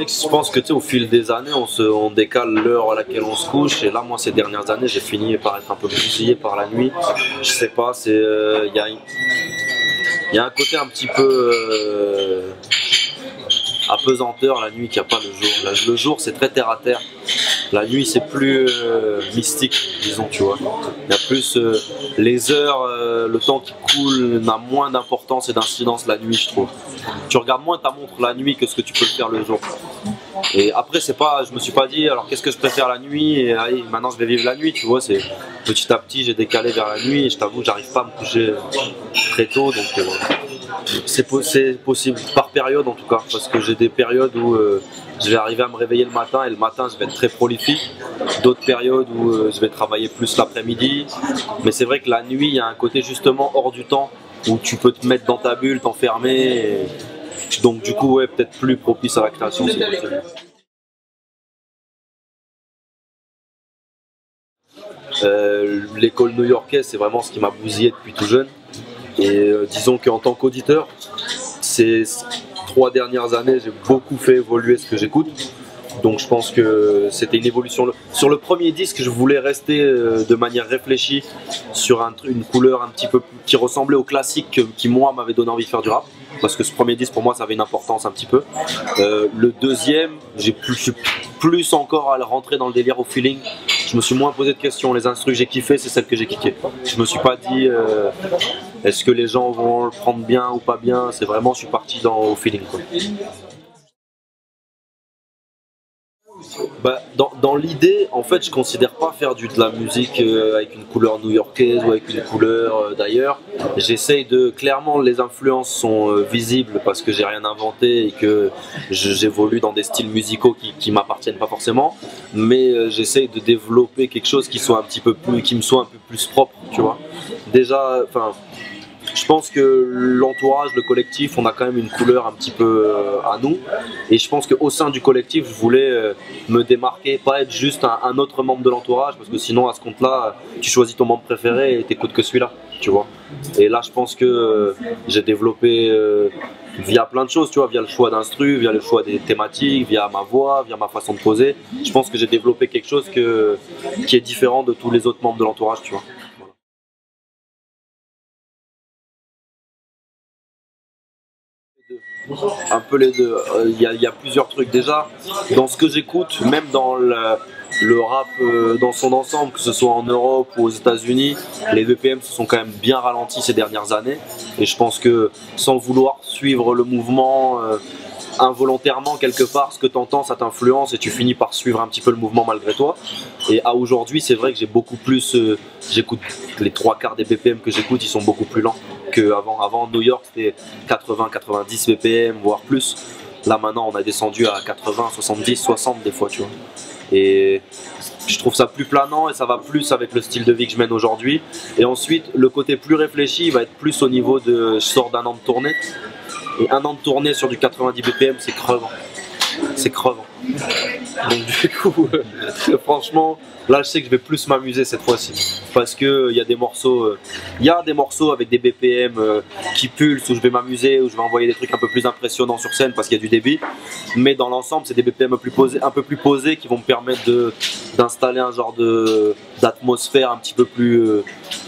que je pense que tu sais, au fil des années, on décale l'heure à laquelle on se couche. Et là, moi, ces dernières années, j'ai fini par être un peu bousillé par la nuit. Je sais pas, il y a un côté un petit peu apesanteur la nuit qu'il n'y a pas le jour. Le jour, c'est très terre à terre. La nuit, c'est plus mystique, disons, tu vois. Il y a plus les heures, le temps qui coule n'a moins d'importance et d'incidence la nuit, je trouve. Tu regardes moins ta montre la nuit que ce que tu peux le faire le jour. Et après, je me suis pas dit, alors qu'est-ce que je préfère la nuit et allez, maintenant je vais vivre la nuit, tu vois. C'est petit à petit, j'ai décalé vers la nuit et je t'avoue, j'arrive pas à me coucher très tôt, donc c'est possible par période en tout cas, parce que j'ai des périodes où je vais arriver à me réveiller le matin et le matin je vais être très prolifique, d'autres périodes où je vais travailler plus l'après-midi, mais c'est vrai que la nuit il y a un côté justement hors du temps où tu peux te mettre dans ta bulle, t'enfermer, donc du coup ouais, peut-être plus propice à la création si possible. L'école new-yorkaise c'est vraiment ce qui m'a bousillé depuis tout jeune. Et disons qu'en tant qu'auditeur, ces 3 dernières années, j'ai beaucoup fait évoluer ce que j'écoute. Donc je pense que c'était une évolution. Sur le premier disque, je voulais rester de manière réfléchie sur une couleur un petit peu qui ressemblait au classique qui moi m'avait donné envie de faire du rap. Parce que ce premier disque pour moi ça avait une importance un petit peu. Le deuxième, je suis plus encore à rentrer dans le délire au feeling. Je me suis moins posé de questions. Les instrus que j'ai kiffé, c'est celles que j'ai kické. Je me suis pas dit est-ce que les gens vont le prendre bien ou pas bien. C'est vraiment, je suis parti au feeling, quoi. Bah, dans l'idée, en fait, je considère pas faire de la musique avec une couleur new-yorkaise ou avec une couleur d'ailleurs. J'essaye de, clairement, les influences sont visibles parce que j'ai rien inventé et que j'évolue dans des styles musicaux qui m'appartiennent pas forcément. Mais j'essaye de développer quelque chose qui soit un petit peu plus, qui me soit un peu plus propre, tu vois. Déjà, enfin. Je pense que l'entourage, le collectif, on a quand même une couleur un petit peu à nous. Et je pense qu'au sein du collectif, je voulais me démarquer, pas être juste un autre membre de l'entourage, parce que sinon, à ce compte-là, tu choisis ton membre préféré et t'écoutes que celui-là, tu vois. Et là, je pense que j'ai développé via plein de choses, tu vois, via le choix d'instru, via le choix des thématiques, via ma voix, via ma façon de poser. Je pense que j'ai développé quelque chose qui est différent de tous les autres membres de l'entourage, tu vois. Un peu les deux. Il y a plusieurs trucs déjà. Dans ce que j'écoute, même dans le rap dans son ensemble, que ce soit en Europe ou aux États-Unis, les BPM se sont quand même bien ralentis ces dernières années. Et je pense que sans vouloir suivre le mouvement, involontairement quelque part, ce que tu entends ça t'influence et tu finis par suivre un petit peu le mouvement malgré toi. Et à aujourd'hui, c'est vrai que j'ai beaucoup plus, j'écoute les 3/4 des BPM que j'écoute, ils sont beaucoup plus lents qu'avant. Avant New York c'était 80-90 BPM voire plus. Là maintenant on a descendu à 80, 70, 60 des fois, tu vois. Et je trouve ça plus planant et ça va plus avec le style de vie que je mène aujourd'hui. Et ensuite le côté plus réfléchi va être plus au niveau de je sors d'un an de tournée. Et un an de tournée sur du 90 BPM, c'est crevant. C'est crevant. Donc du coup, franchement, là je sais que je vais plus m'amuser cette fois-ci. Parce qu'il y a des morceaux, avec des BPM qui pulsent, où je vais m'amuser, où je vais envoyer des trucs un peu plus impressionnants sur scène parce qu'il y a du débit. Mais dans l'ensemble, c'est des BPM un peu plus posés qui vont me permettre d'installer un genre d'atmosphère un petit peu plus,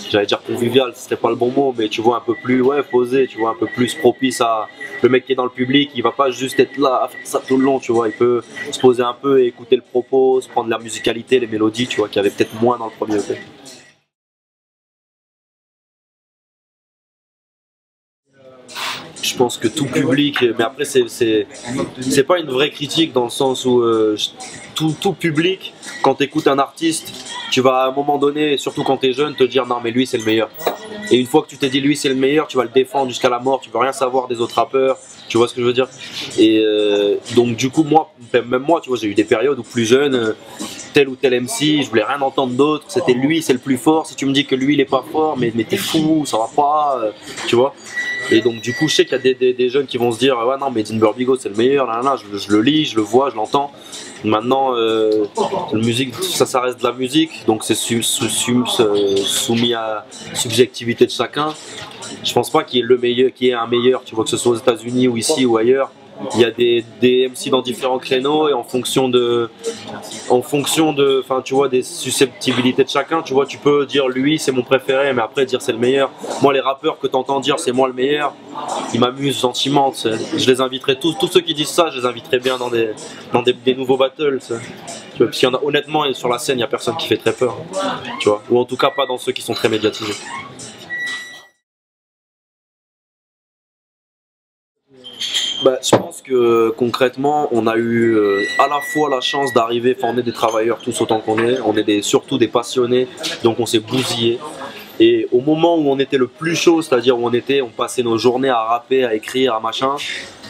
j'allais dire convivial, ce serait pas le bon mot, mais tu vois un peu plus posé, tu vois un peu plus propice à le mec qui est dans le public. Il va pas juste être là à faire ça tout le long, tu vois. Il peut se poser un peu et écouter le propos, se prendre la musicalité, les mélodies, tu vois, qu'il y avait peut-être moins dans le premier EP. Je pense que tout public, mais après c'est pas une vraie critique dans le sens où tout public, quand tu écoutes un artiste, tu vas à un moment donné, surtout quand tu es jeune, te dire non mais lui c'est le meilleur. Et une fois que tu t'es dit lui c'est le meilleur, tu vas le défendre jusqu'à la mort, tu veux rien savoir des autres rappeurs, tu vois ce que je veux dire. Et donc du coup même moi, tu vois, j'ai eu des périodes où plus jeune, tel ou tel MC, je voulais rien entendre d'autre, c'était lui c'est le plus fort. Si tu me dis que lui il est pas fort, mais t'es fou, ça va pas, tu vois. Et donc du coup je sais qu'il y a des jeunes qui vont se dire ouais non mais Dean Burbigo c'est le meilleur, là, là, je le lis, je le vois, je l'entends. Maintenant la musique ça reste de la musique, donc c'est soumis à subjectivité de chacun. Je pense pas qu'il y ait le meilleur, qu'il y ait un meilleur, tu vois, que ce soit aux États-Unis ou ici ou ailleurs. il y a des MC dans différents créneaux et en fonction de, enfin tu vois, des susceptibilité de chacun, tu vois, tu peux dire lui c'est mon préféré, mais après dire c'est le meilleur. Moi les rappeurs que t'entends dire c'est moi le meilleur, ils m'amusent gentiment, tu sais. Je les inviterai tous ceux qui disent ça, je les inviterai bien dans des nouveaux battles, tu sais. Parce qu'il y en a, honnêtement, sur la scène, il n'y a personne qui fait très peur, tu vois, ou en tout cas pas dans ceux qui sont très médiatisés. Bah, je pense que concrètement, on a eu à la fois la chance d'arriver, enfin on est des travailleurs tous autant qu'on est, on est surtout des passionnés, donc on s'est bousillé. Et au moment où on était le plus chaud, c'est-à-dire où on passait nos journées à rapper, à écrire, à machin,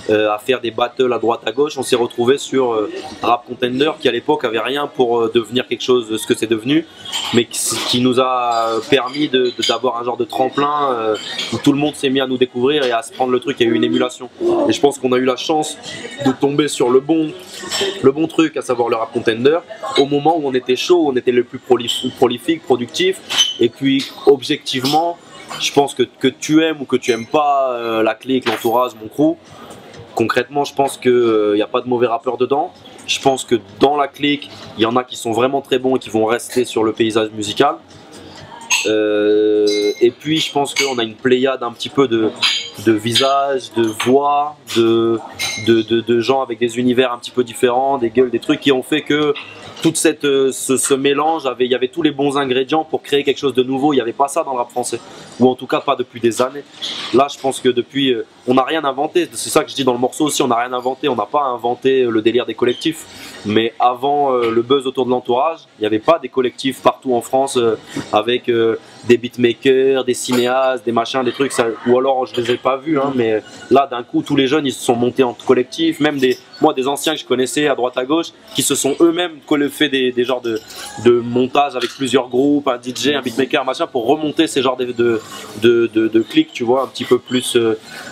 à faire des battles à droite à gauche, on s'est retrouvé sur Rap Contender qui à l'époque avait rien pour devenir quelque chose de ce que c'est devenu, mais qui nous a permis d'avoir un genre de tremplin où tout le monde s'est mis à nous découvrir et à se prendre le truc. Il y a eu une émulation et je pense qu'on a eu la chance de tomber sur le bon truc, à savoir le Rap Contender, au moment où on était chaud, où on était le plus prolifique, productif. Et puis objectivement, je pense que tu aimes ou que tu aimes pas la clique, l'entourage, mon crew, concrètement, je pense qu'il n'y a pas de mauvais rappeurs dedans. Je pense que dans la clique, il y en a qui sont vraiment très bons et qui vont rester sur le paysage musical. Et puis, je pense qu'on a une pléiade un petit peu de visages, de voix, de gens avec des univers un petit peu différents, des gueules, des trucs qui ont fait que toute ce mélange, il y avait tous les bons ingrédients pour créer quelque chose de nouveau. Il n'y avait pas ça dans le rap français, ou en tout cas pas depuis des années. Là, je pense que depuis, on n'a rien inventé. C'est ça que je dis dans le morceau aussi, on n'a rien inventé. On n'a pas inventé le délire des collectifs. Mais avant le buzz autour de l'entourage, il n'y avait pas des collectifs partout en France avec des beatmakers, des cinéastes, des machins, des trucs. Ou alors je les ai pas vus, hein, mais là d'un coup tous les jeunes ils se sont montés en collectif. Même des anciens que je connaissais à droite à gauche qui se sont eux-mêmes fait des genres de montage avec plusieurs groupes, un DJ, un beatmaker, machin, pour remonter ces genres de clics, tu vois, un petit peu plus.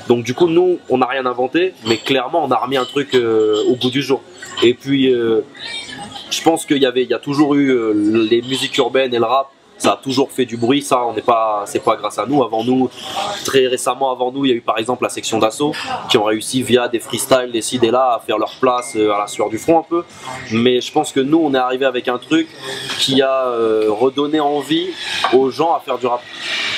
Donc du coup nous on n'a rien inventé, mais clairement on a remis un truc au goût du jour. Et puis je pense qu'il y a toujours eu les musiques urbaines et le rap, ça a toujours fait du bruit, ça c'est pas grâce à nous. Avant nous, très récemment avant nous, il y a eu par exemple la section d'assaut qui ont réussi via des freestyles, des ci, des là à faire leur place à la sueur du front un peu. Mais je pense que nous on est arrivé avec un truc qui a redonné envie aux gens à faire du rap.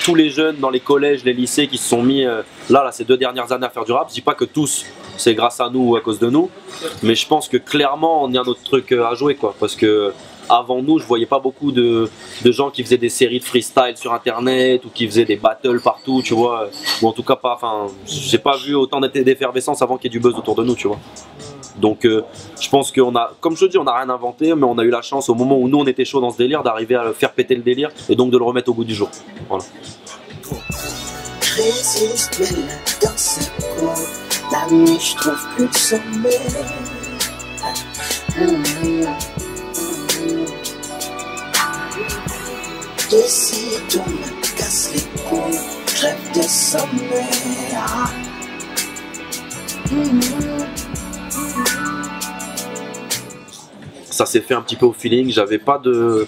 Tous les jeunes dans les collèges, les lycées qui se sont mis là ces 2 dernières années à faire du rap, je dis pas que tous c'est grâce à nous ou à cause de nous, mais je pense que clairement on a notre truc à jouer, quoi, parce que avant nous je voyais pas beaucoup de gens qui faisaient des séries de freestyle sur internet ou qui faisaient des battles partout, tu vois, ou en tout cas pas, enfin j'ai pas vu autant d'effervescence avant qu'il y ait du buzz autour de nous, tu vois. Donc je pense qu'on a, comme je te dis, on n'a rien inventé, mais on a eu la chance au moment où nous on était chaud dans ce délire d'arriver à faire péter le délire et donc de le remettre au goût du jour. Voilà. La nuit, je trouve plus de sommeil. Décide, on me casse les couilles. Je rêve de sommeil. Ça s'est fait un petit peu au feeling. J'avais pas de.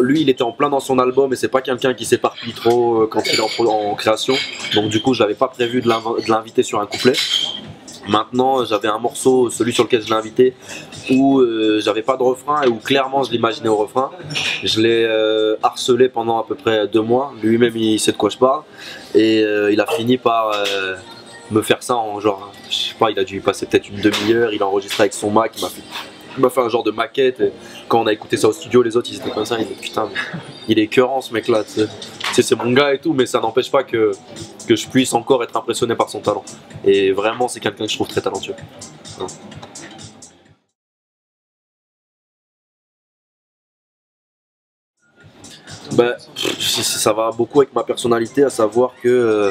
Lui il était en plein dans son album et c'est pas quelqu'un qui s'éparpille trop quand il est en création, donc du coup j'avais pas prévu de l'inviter sur un couplet. Maintenant j'avais un morceau, celui sur lequel je l'ai invité, où j'avais pas de refrain et où clairement je l'imaginais au refrain. Je l'ai harcelé pendant à peu près 2 mois, lui-même il sait de quoi je parle, et il a fini par me faire ça en genre, je sais pas, il a dû y passer peut-être une demi-heure, il a enregistré avec son Mac, il m'a fait un genre de maquette, et quand on a écouté ça au studio, les autres ils étaient comme ça, ils disaient putain, il est écœurant ce mec là, tu sais, c'est mon gars et tout, mais ça n'empêche pas que je puisse encore être impressionné par son talent. Et vraiment c'est quelqu'un que je trouve très talentueux. Ouais. Bah, ça va beaucoup avec ma personnalité, à savoir que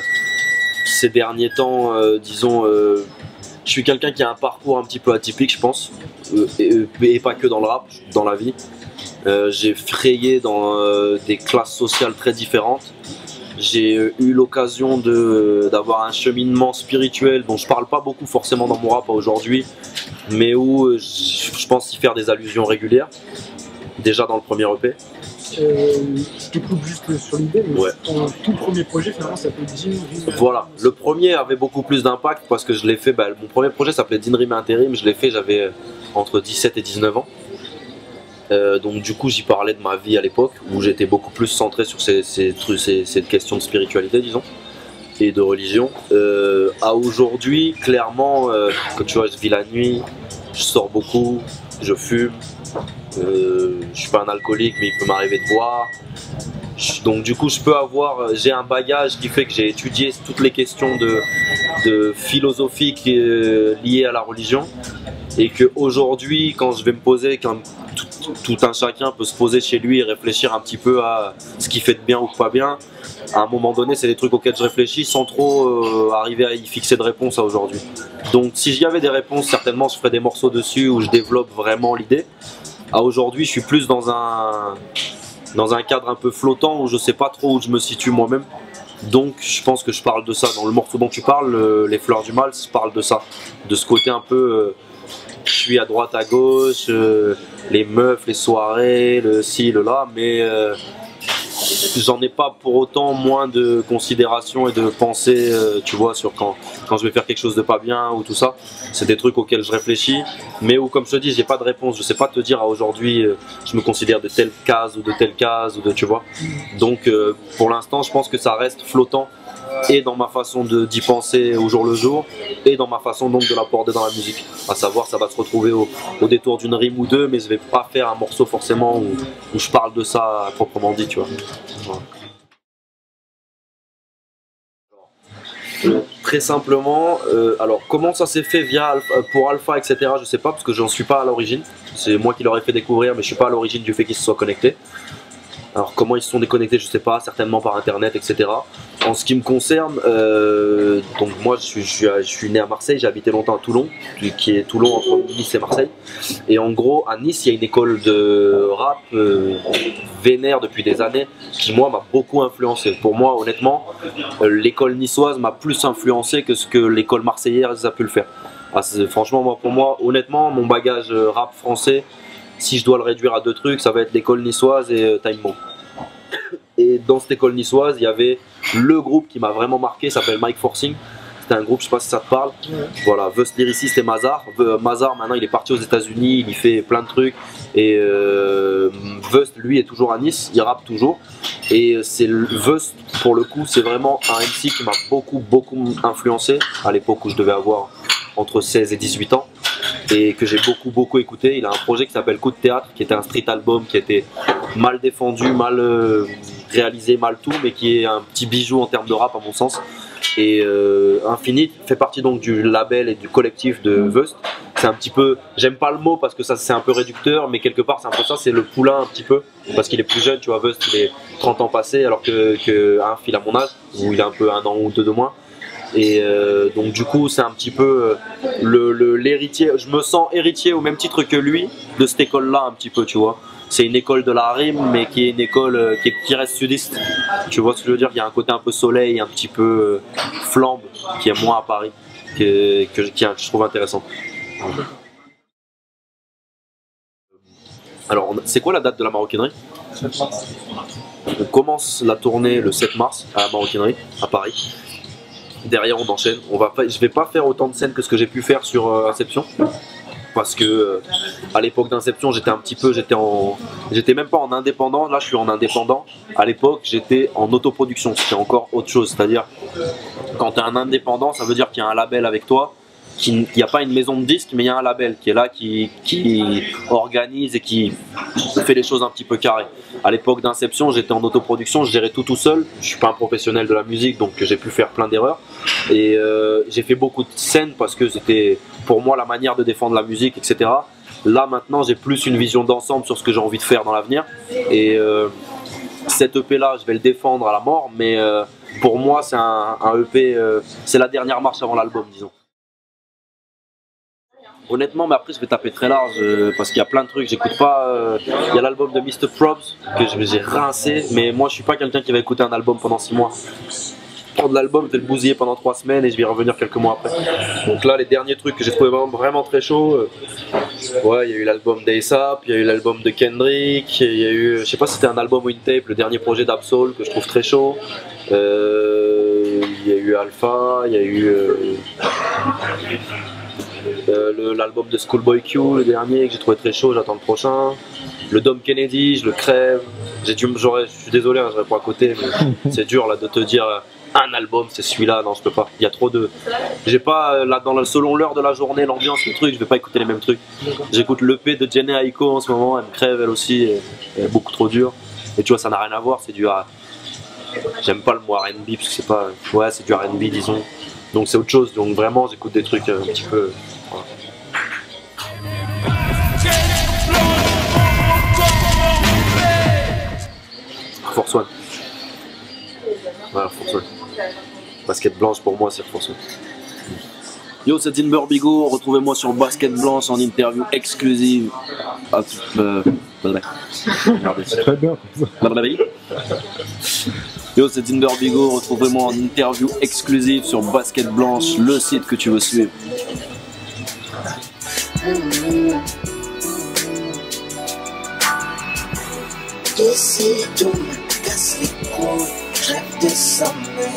ces derniers temps, disons, je suis quelqu'un qui a un parcours un petit peu atypique, je pense, et pas que dans le rap, dans la vie. J'ai frayé dans des classes sociales très différentes. J'ai eu l'occasion d'avoir un cheminement spirituel dont je parle pas beaucoup forcément dans mon rap aujourd'hui, mais où je pense y faire des allusions régulières, déjà dans le premier EP. Je te coupe juste sur l'idée, mais Ouais. ton tout premier projet finalement s'appelle Din Rim. Voilà, le premier avait beaucoup plus d'impact parce que je l'ai fait, mon premier projet s'appelait Din Rim Intérim, je l'ai fait, j'avais entre 17 et 19 ans. Donc du coup j'y parlais de ma vie à l'époque où j'étais beaucoup plus centré sur ces questions de spiritualité, disons, et de religion. À aujourd'hui, clairement, que tu vois, je vis la nuit, je sors beaucoup, je fume, je suis pas un alcoolique mais il peut m'arriver de boire. Donc du coup j'ai un bagage qui fait que j'ai étudié toutes les questions de philosophie liées à la religion, et qu'aujourd'hui quand je vais me poser, quand tout un chacun peut se poser chez lui et réfléchir un petit peu à ce qui fait de bien ou pas bien, à un moment donné c'est des trucs auxquels je réfléchis sans trop arriver à y fixer de réponse à aujourd'hui. Donc si j'y avais des réponses, certainement je ferais des morceaux dessus où je développe vraiment l'idée. À aujourd'hui je suis plus dans un cadre un peu flottant où je sais pas trop où je me situe moi-même. Donc je pense que je parle de ça. Dans le morceau dont tu parles, Les Fleurs du Mal, je parle de ça. De ce côté un peu, je suis à droite, à gauche, les meufs, les soirées, le ci, le là, mais j'en ai pas pour autant moins de considération et de pensée, tu vois, sur quand je vais faire quelque chose de pas bien ou tout ça. C'est des trucs auxquels je réfléchis, mais où, comme je te dis, j'ai pas de réponse. Je sais pas te dire à aujourd'hui, je me considère de telle case ou de telle case, tu vois. Donc, pour l'instant, je pense que ça reste flottant, et dans ma façon d'y penser au jour le jour, et dans ma façon donc de l'aborder dans la musique. À savoir, ça va se retrouver au détour d'une rime ou deux, mais je vais pas faire un morceau forcément où je parle de ça proprement dit, tu vois. Voilà. Très simplement, alors comment ça s'est fait pour Alpha, etc. Je sais pas, parce que j'en suis pas à l'origine. C'est moi qui leur ai fait découvrir, mais je suis pas à l'origine du fait qu'ils se soient connectés. Alors comment ils se sont déconnectés, je sais pas, certainement par internet, etc. En ce qui me concerne, donc moi je suis né à Marseille, j'ai habité longtemps à Toulon, qui est Toulon entre Nice et Marseille. Et en gros, à Nice, il y a une école de rap vénère depuis des années qui, moi, m'a beaucoup influencé. Pour moi, honnêtement, l'école niçoise m'a plus influencé que ce que l'école marseillaise a pu le faire. Franchement, pour moi, honnêtement, mon bagage rap français, si je dois le réduire à deux trucs, ça va être l'école niçoise et Time Bomb. Et dans cette école niçoise, il y avait le groupe qui m'a vraiment marqué, s'appelle Mike Forcing. C'était un groupe, je sais pas si ça te parle. Voilà, Vust lyriciste et Mazar. Mazar, maintenant, il est parti aux États-Unis, il y fait plein de trucs. Et Vust, lui, est toujours à Nice, il rappe toujours. Et Vust, pour le coup, c'est vraiment un MC qui m'a beaucoup influencé à l'époque où je devais avoir entre 16 et 18 ans. Et que j'ai beaucoup écouté. Il a un projet qui s'appelle Coup de Théâtre, qui était un street album qui était mal défendu, mal réalisé, mal tout, mais qui est un petit bijou en termes de rap à mon sens. Et Infinite fait partie donc du label et du collectif de Vust. C'est un petit peu, j'aime pas le mot parce que ça c'est un peu réducteur, mais quelque part c'est un peu ça, c'est le poulain un petit peu, parce qu'il est plus jeune, tu vois. Vust il est 30 ans passés, alors que Inf il a mon âge, où il a un peu un an ou deux de moins. Et donc du coup c'est un petit peu l'héritier, je me sens héritier au même titre que lui de cette école là un petit peu, tu vois. C'est une école de la rime mais qui est une école qui reste sudiste, tu vois ce que je veux dire. Il y a un côté un peu soleil, un petit peu flambe, qui est moins à Paris, que je trouve intéressant. Alors c'est quoi la date de la maroquinerie? 7 mars. On commence la tournée le 7 mars à la maroquinerie à Paris. Derrière on enchaîne, je vais pas faire autant de scènes que ce que j'ai pu faire sur Inception, parce que à l'époque d'Inception j'étais même pas en indépendant. Là je suis en indépendant. À l'époque j'étais en autoproduction, c'était encore autre chose. C'est-à-dire quand tu es un indépendant, ça veut dire qu'il y a un label avec toi, qu'il n'y a pas une maison de disques, mais il y a un label qui est là, qui organise et qui fait les choses un petit peu carrées. À l'époque d'Inception, j'étais en autoproduction, je gérais tout seul. Je suis pas un professionnel de la musique, donc j'ai pu faire plein d'erreurs. Et j'ai fait beaucoup de scènes parce que c'était pour moi la manière de défendre la musique, etc. Là maintenant, j'ai plus une vision d'ensemble sur ce que j'ai envie de faire dans l'avenir. Et cet EP là, je vais le défendre à la mort, mais pour moi c'est un EP, c'est la dernière marche avant l'album, disons. Honnêtement, mais après je vais taper très large parce qu'il y a plein de trucs, j'écoute pas. Il y a l'album de Mr. Probs que j'ai rincé, mais moi je suis pas quelqu'un qui va écouter un album pendant 6 mois. Prendre l'album, je vais le bousiller pendant 3 semaines et je vais y revenir quelques mois après. Donc là, les derniers trucs que j'ai trouvé vraiment très chauds, Ouais, il y a eu l'album d'A$AP, il y a eu l'album de Kendrick, il y a eu, je sais pas si c'était un album ou une tape, le dernier projet d'Absoul que je trouve très chaud. Il y a eu Alpha, il y a eu l'album de Schoolboy Q, le dernier que j'ai trouvé très chaud, j'attends le prochain. Le Dom Kennedy, je le crève. Je suis désolé, hein, je réponds à côté, mais c'est dur là de te dire un album, c'est celui-là, non je peux pas. Il y a trop de. J'ai pas là selon l'heure de la journée, l'ambiance, le truc, je vais pas écouter les mêmes trucs. J'écoute l'EP de Jenny Aiko en ce moment, elle me crève elle aussi, elle est beaucoup trop dure. Et tu vois, ça n'a rien à voir, c'est du j'aime pas le mot R&B parce que c'est pas. Ouais, c'est du R&B disons. Donc c'est autre chose. Donc vraiment, j'écoute des trucs un petit peu. Voilà. Force One. Voilà, Force One. Basket Blanche pour moi, c'est Force One. Yo, c'est Dinber Bigo, retrouvez-moi sur Basket Blanche en interview exclusive. C'est très bien comme ça. Yo, c'est Dinber Bigo, retrouvez-moi en interview exclusive sur Basket Blanche, le site que tu veux suivre. Décide, on me casse les couilles, je rêve de sommeil.